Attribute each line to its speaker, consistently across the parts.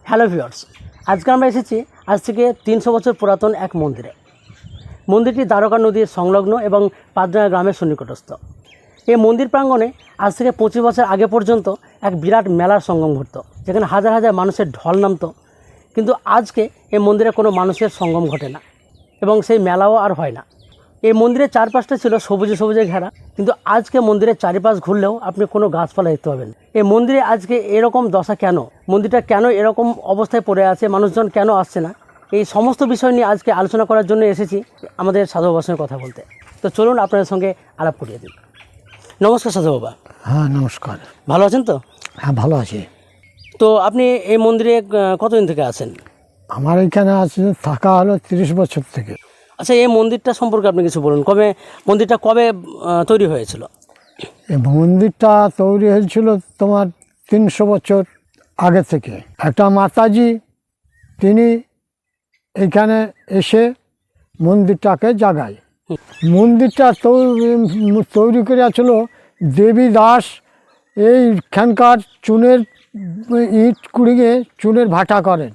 Speaker 1: Hello viewers, আজকে আমরা এসেছি আজ থেকে 300 বছর পুরাতন এক মন্দিরে। মন্দিরটি দ্বারকা নদীর সংলগ্ন এবং পাদনা গ্রামের সন্নিকটস্থ। এই মন্দির প্রাঙ্গণে আজ থেকে 25 বছর আগে পর্যন্ত এক বিরাট মেলার সঙ্গম ঘটত, যেখানে হাজার হাজার মানুষের ঢল নামতো। কিন্তু আজকে এই মন্দিরে কোনো মানুষের সঙ্গম ঘটে না এবং সেই মেলাও আর হয় না। এই মন্দিরের চারপাশটা ছিল সবুজে সবুজে ঘেরা, কিন্তু আজকে মন্দিরের চারিপাশ ঘুরলেও আপনি কোনো গাছপালা দেখতে পাবেন। এই মন্দিরে আজকে এরকম দশা কেন, মন্দিরটা কেন এরকম অবস্থায় পড়ে আছে, মানুষজন কেন আসছে না, এই সমস্ত বিষয় নিয়ে আজকে আলোচনা করার জন্য এসেছি আমাদের সাধু বাবার সঙ্গে কথা বলতে। তো চলুন আপনাদের সঙ্গে আলাপ করিয়ে দিই। নমস্কার সাধু বাবা।
Speaker 2: হ্যাঁ নমস্কার।
Speaker 1: ভালো আছেন তো?
Speaker 2: হ্যাঁ ভালো আছি।
Speaker 1: তো আপনি এই মন্দিরে কতদিন থেকে আছেন?
Speaker 2: আমার এখানে আছে থাকা হলো 30 বছর থেকে।
Speaker 1: আচ্ছা, এই মন্দিরটা সম্পর্কে আপনি কিছু বলুন। মন্দিরটা কবে তৈরি হয়েছিল?
Speaker 2: এই মন্দিরটা তৈরি হয়েছিল তোমার 300 বছর আগে থেকে। একটা মাতাজি তিনি এখানে এসে মন্দিরটাকে জাগায়। মন্দিরটা তৈরি করেছিল দেবী দাস। এইখানকার চুনের ইট কুড়িয়ে চুনের ভাটা করেন।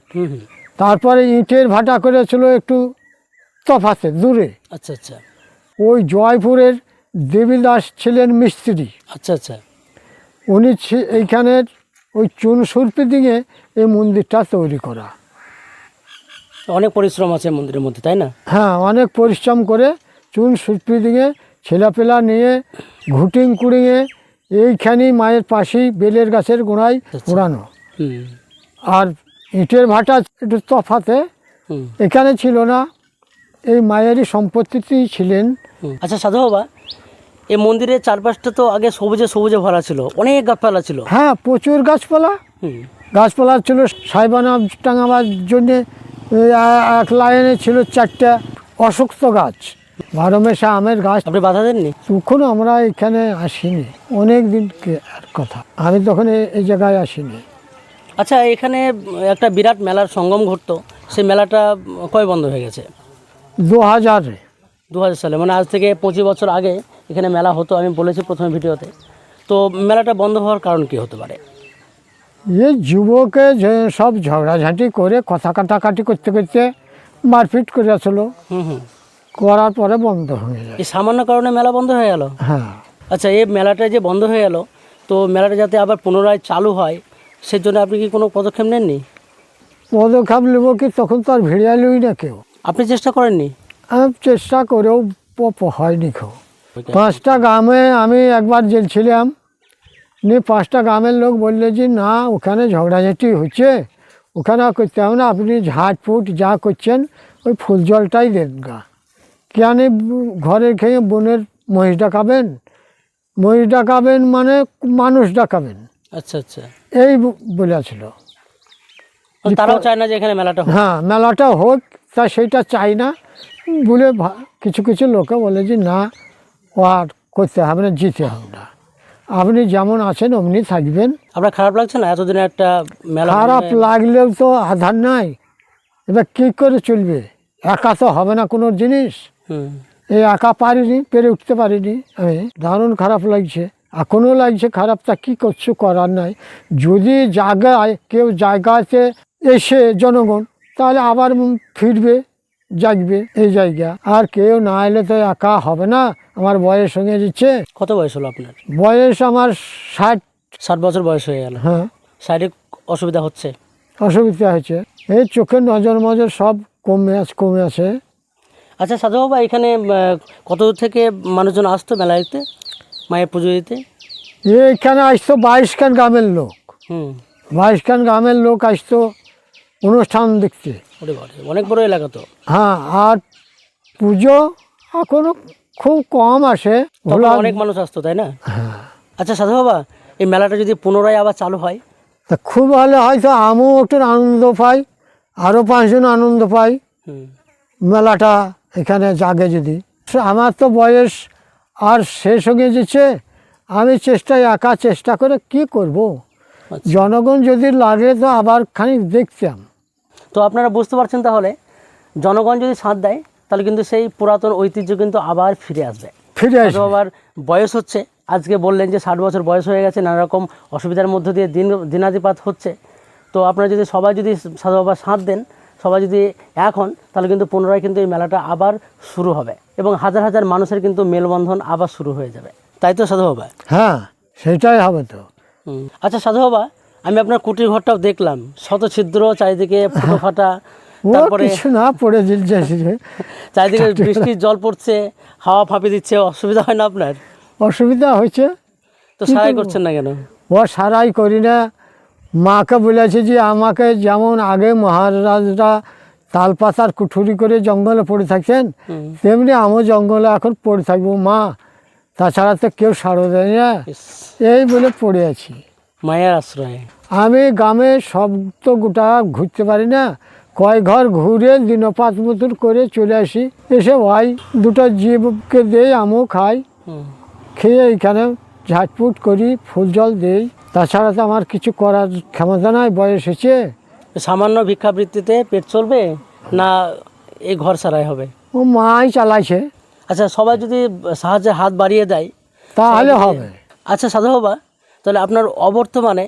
Speaker 2: তারপরে ইটের ভাটা করেছিল একটু তফাতে দূরে।
Speaker 1: আচ্ছা আচ্ছা।
Speaker 2: ওই জয়পুরের দেবীদাস ছিলেন মিস্ত্রি।
Speaker 1: আচ্ছা আচ্ছা।
Speaker 2: উনি এইখানের ওই চুন সুরপি দিয়ে এই মন্দিরটা তৈরি করা।
Speaker 1: অনেক পরিশ্রম আছে মন্দিরের মধ্যে, তাই না?
Speaker 2: হ্যাঁ, অনেক পরিশ্রম করে চুন সুরপি দিয়ে ছেলেপেলা নিয়ে ঘুটিং কুড়িয়ে এইখানেই মায়ের পাশেই বেলের গাছের গোড়ায় পোড়ানো। আর ইটের ভাটা একটু তফাতে এখানে ছিল না, এই মায়েরই সম্পত্তিতেই ছিলেন।
Speaker 1: আচ্ছা সাধু বাবা, এই মন্দিরের চারপাশটা তো আগে সবুজে সবুজে ভরা ছিল, অনেক গাছপালা ছিল।
Speaker 2: হ্যাঁ, প্রচুর গাছপালা ছিল। সাইবানা টাঙাবার জন্যে এক লাইনে ছিল 4টা অশ্বত্থ গাছ, 12 মেশা আমের গাছ।
Speaker 1: আপনি বাধা দেননি?
Speaker 2: তখন আমরা এখানে আসিনি, অনেক দিন কথা, আমি তখন এই জায়গায় আসিনি।
Speaker 1: আচ্ছা, এখানে একটা বিরাট মেলার সঙ্গম ঘটতো, সেই মেলাটা কবে বন্ধ হয়ে গেছে?
Speaker 2: 2000
Speaker 1: সালে, মানে আজ থেকে 25 বছর আগে এখানে মেলা হতো, আমি বলেছি প্রথমে ভিডিওতে। তো মেলাটা বন্ধ হওয়ার কারণ কি হতে পারে?
Speaker 2: এই যুবকে যে সব ঝগড়াঝাঁটি করে কথা কাটাকাটি করতে করতে মারপিট করেছিল। করার পরে বন্ধ হয়ে যায়।
Speaker 1: এই সামান্য কারণে মেলা বন্ধ হয়ে গেল?
Speaker 2: হ্যাঁ।
Speaker 1: আচ্ছা, এই মেলাটা যে বন্ধ হয়ে গেল, তো মেলাটা যাতে আবার পুনরায় চালু হয় সেজন্য আপনি কি কোনো পদক্ষেপ নেননি?
Speaker 2: পদক্ষেপ নেব কি, তখন তো আর ভিড়ালই না কেউ।
Speaker 1: আপনি চেষ্টা করেননি?
Speaker 2: আমি চেষ্টা করেও হয়নি কেউ। 5টা গ্রামে আমি একবার গেছিলাম, নিয়ে 5টা গ্রামের লোক বললে যে না, ওখানে ঝগড়াঝাঁটি হচ্ছে, ওখানে করতে হবে না, আপনি ঝাড়ফুট যা করছেন ওই ফুল জলটাই দেন গা। কেন ঘরে খেয়ে বোনের মহিষ ডাকাবেন মানে মানুষ ডাকাবেন।
Speaker 1: আচ্ছা আচ্ছা।
Speaker 2: এই বলেছিল।
Speaker 1: তারাও চায় না যে এখানে মেলাটা হোক?
Speaker 2: হ্যাঁ, মেলাটা হোক, তা সেইটা চাই না বলে কিছু কিছু লোকে বলে যে না, ও আর করতে হবে না, জিতে হবে না, আপনি যেমন আছেন অমনি থাকবেন।
Speaker 1: আপনার খারাপ লাগছে না এতদিনে একটা মেলা?
Speaker 2: খারাপ লাগলেও তো আধার নাই, এবার কী করে চলবে, একা তো হবে না কোনো জিনিস। এই একা পেরে উঠতে পারিনি আমি, দারুণ খারাপ লাগছে, এখনও লাগছে খারাপ। তা কী করছো, করার নাই। যদি কেউ জায়গাতে এসে জনগণ, তাহলে আবার ফিরবে, জাগবে এই জায়গা। আর কেউ না এলে তো একা হবে না। আমার বয়স হয়ে যাচ্ছে।
Speaker 1: কত বয়স হলো আপনার?
Speaker 2: বয়স আমার 60
Speaker 1: বছর বয়স হয়ে গেল।
Speaker 2: হ্যাঁ।
Speaker 1: শারীরিক অসুবিধা হচ্ছে?
Speaker 2: অসুবিধা হয়েছে, এই চোখের নজর সব কমে আছে।
Speaker 1: আচ্ছা সাধু বাবা, এখানে কত দূর থেকে মানুষজন আসতো মেলা দেখতে, মায়ের পুজো দিতে?
Speaker 2: এইখানে আসতো 22খান গ্রামের লোক। 22খান গ্রামের লোক আসতো অনুষ্ঠান দেখতে।
Speaker 1: অনেক বড় এলাকা তো।
Speaker 2: হ্যাঁ, আর পুজো এখনো খুব কম আসে,
Speaker 1: অনেক মানুষ আসতো, তাই না? আচ্ছা সাধু বাবা, এই মেলাটা যদি পুনরায় আবার চালু হয়
Speaker 2: তা খুব ভালো, হয়তো আমিও একটু আনন্দ পাই, আরও 5 জন আনন্দ পাই। মেলাটা এখানে জাগে যদি। আমার তো বয়স আর শেষ হয়ে যাচ্ছে, আমি একা চেষ্টা করে কি করব। জনগণ যদি লাগে তো আবার খানিক দেখতাম।
Speaker 1: তো আপনারা বুঝতে পারছেন, তাহলে জনগণ যদি সাথ দেয় তাহলে কিন্তু সেই পুরাতন ঐতিহ্য কিন্তু আবার ফিরে আসবে। আবার বয়স হচ্ছে, আজকে বললেন যে 60 বছর বয়স হয়ে গেছে, নানা রকম অসুবিধার মধ্য দিয়ে দিনাতিপাত হচ্ছে। তো আপনারা যদি সবাই যদি সাধু বাবার সাথ দেন, সবাই যদি এক হন, তাহলে কিন্তু পুনরায় কিন্তু এই মেলাটা আবার শুরু হবে এবং হাজার হাজার মানুষের কিন্তু মেলবন্ধন আবার শুরু হয়ে যাবে। তাই তো সাধু বাবা?
Speaker 2: হ্যাঁ, সেটাই হবে তো।
Speaker 1: আচ্ছা সাধু বাবা, আমি আপনার কুটির ঘরটাও দেখলাম, শত ছিদ্র, চারিদিকে ফুটো ফাটা,
Speaker 2: ও
Speaker 1: তারপরে
Speaker 2: কিছু না পড়ে দিচ্ছে,
Speaker 1: চারিদিকে বৃষ্টির জল পড়ছে, হাওয়া ফাঁপি দিচ্ছে, অসুবিধা হয় না আপনার?
Speaker 2: অসুবিধা হয়েছে।
Speaker 1: তো সারাই করছেন না কেন?
Speaker 2: ও সারাই করি না, মাকে বলেছে যে আমাকে যেমন আগে মহারাজরা তালপাতার কুঠুরি করে জঙ্গলে পড়ে থাকতেন, তেমনি আমিও জঙ্গলে এখন পড়ে থাকবো মা, তাছাড়া তো কেউ সাড়ো দেয় না,
Speaker 1: ইস,
Speaker 2: এই বলে পড়ে আছি।
Speaker 1: মায়ের আশ্রয়ে।
Speaker 2: আমি গ্রামে সব তো গোটা ঘুরতে পারি না, কয় ঘর ঘুরে দিনপাত মতন করে চলে আসি, এসে ওই দুটো জীবকে দেই, আমিও খাই, খেয়ে এইখানে ঝাটপুট করি, ফুল জল দেই, তাছাড়া তো আমার কিছু করার ক্ষমতা নাই, বয়স হয়েছে।
Speaker 1: সামান্য ভিক্ষাবৃত্তিতে পেট চলবে না এই ঘর সারাই হবে?
Speaker 2: ও মাই চালাইছে,
Speaker 1: আচ্ছা, সবাই যদি সাহায্যের হাত বাড়িয়ে দেয়
Speaker 2: তাহলে হবে।
Speaker 1: আচ্ছা সাধু বাবা, তাহলে আপনার অবর্তমানে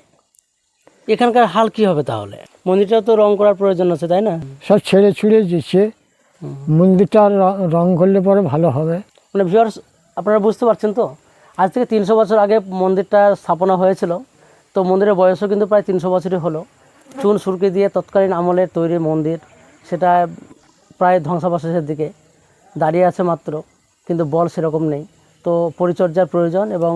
Speaker 1: এখানকার হাল কি হবে তাহলে? মন্দিরটা তো রং করার প্রয়োজন আছে, তাই না?
Speaker 2: সব ছেড়ে ছুড়ে দিচ্ছে, মন্দিরটা রং করলে পরে ভালো হবে।
Speaker 1: মানে ভিউয়ার্স, আপনারা বুঝতে পারছেন তো, আজ থেকে 300 বছর আগে মন্দিরটা স্থাপনা হয়েছিল। তো মন্দিরের বয়সও কিন্তু প্রায় 300 বছরই হলো। চুন সুরকি দিয়ে তৎকালীন আমলের তৈরি মন্দির, সেটা প্রায় ধ্বংসাবশেষের দিকে দাঁড়িয়ে আছে মাত্র, কিন্তু বল সেরকম নেই। তো পরিচর্যার প্রয়োজন এবং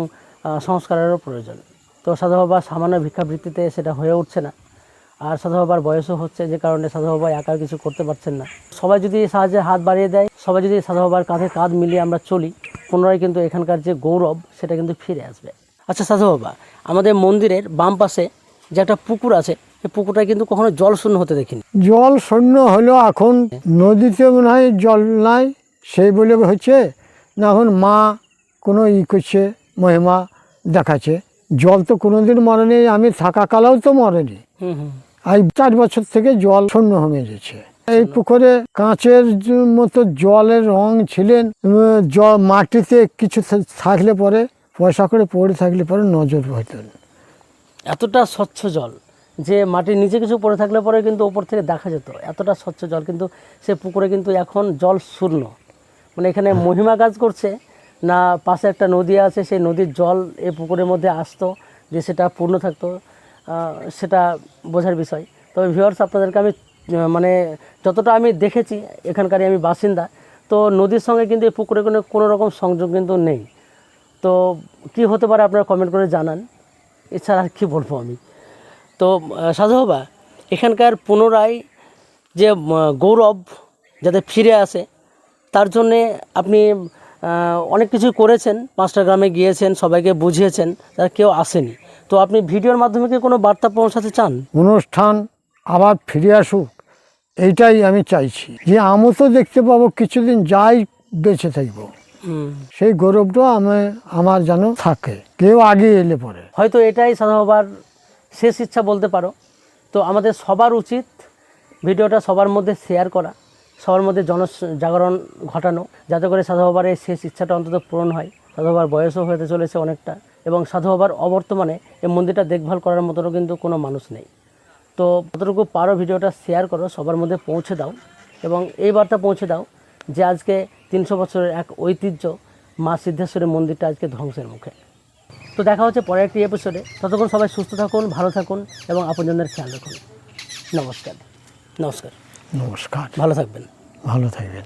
Speaker 1: সংস্কারেরও প্রয়োজন। তো সাধু বাবা সামান্য ভিক্ষাবৃত্তিতে সেটা হয়ে উঠছে না, আর সাধু বাবার বয়সও হচ্ছে, যে কারণে সাধু বাবা একা কিছু করতে পারছেন না। সবাই যদি সাহায্যের হাত বাড়িয়ে দেয়, সবাই যদি সাধু বাবার কাঁধে কাঁধ মিলিয়ে আমরা চলি, পুনরায় কিন্তু এখানকার যে গৌরব সেটা কিন্তু ফিরে আসবে। আচ্ছা সাধু বাবা, আমাদের মন্দিরের বাম পাশে যে একটা পুকুর আছে, এই পুকুরটা কিন্তু কখনো জল শূন্য হতে দেখিনি।
Speaker 2: জল শূন্য হলো, এখন নদীতে মনে হয় জল নাই, সেই বলে হচ্ছে না, এখন মা কোনো করছে, মহিমা দেখাচ্ছে। জল তো কোনোদিন মরেনি, আমি থাকাকালেও তো মরেনি। এই 4 বছর থেকে জল শূন্য হয়ে গেছে। এই পুকুরে কাঁচের মতো জলের রং ছিলেন, মাটিতে কিছু থাকলে পরে, পয়সা করে পড়ে থাকলে পরে নজর হইত।
Speaker 1: এতটা স্বচ্ছ জল যে মাটির নিচে কিছু পড়ে থাকলে পরে কিন্তু ওপর থেকে দেখা যেত, এতটা স্বচ্ছ জল। কিন্তু সে পুকুরে কিন্তু এখন জল শূন্য। মানে এখানে মহিমা কাজ করছে না, পাশে একটা নদী আছে, সেই নদীর জল এই পুকুরের মধ্যে আসতো, যে সেটা পূর্ণ থাকতো, সেটা বোঝার বিষয়। তবে ভিউয়ার্স, আপনাদেরকে আমি মানে যতটা আমি দেখেছি, এখানকারই আমি বাসিন্দা, তো নদীর সঙ্গে কিন্তু এই পুকুরে কোনো রকম সংযোগ কিন্তু নেই। তো কি হতে পারে আপনারা কমেন্ট করে জানান, এছাড়া আর কী বলবো আমি। তো সাধু বাবা, এখানকার পুনরায় যে গৌরব যাতে ফিরে আসে, তার জন্যে আপনি অনেক কিছু করেছেন, 5টা গ্রামে গিয়েছেন, সবাইকে বুঝিয়েছেন, তারা কেউ আসেনি। তো আপনি ভিডিওর মাধ্যমে কি কোনো বার্তা পৌঁছাতে চান?
Speaker 2: অনুষ্ঠান আবার ফিরে আসুক, এইটাই আমি চাইছি, যে আমি তো দেখতে পাবো কিছুদিন যাই বেঁচে থাকবো, সেই গৌরবটা আমার যেন থাকে, কেউ আগে এলে পরে।
Speaker 1: হয়তো এটাই সাধু বাবার শেষ ইচ্ছা বলতে পারো। তো আমাদের সবার উচিত ভিডিওটা সবার মধ্যে শেয়ার করা, সবার মধ্যে জাগরণ ঘটানো, যাতে করে সাধু বাবার এই শেষ ইচ্ছাটা অন্তত পূরণ হয়। সাধু বাবার বয়সও হতে চলেছে অনেকটা, এবং সাধু বাবার অবর্তমানে এই মন্দিরটা দেখভাল করার মতনও কিন্তু কোনো মানুষ নেই। তো যতটুকু পারো ভিডিওটা শেয়ার করো, সবার মধ্যে পৌঁছে দাও, এবং এই বার্তা পৌঁছে দাও যে আজকে 300 বছরের এক ঐতিহ্য মা সিদ্ধেশ্বরী মন্দিরটা আজকে ধ্বংসের মুখে। তো দেখা হচ্ছে পরের একটি এপিসোডে। ততক্ষণ সবাই সুস্থ থাকুন, ভালো থাকুন এবং আপনজনদের খেয়াল রাখুন। নমস্কার। নমস্কার।
Speaker 2: নমস্কার,
Speaker 1: ভালো থাকবেন।
Speaker 2: ভালো থাকবেন।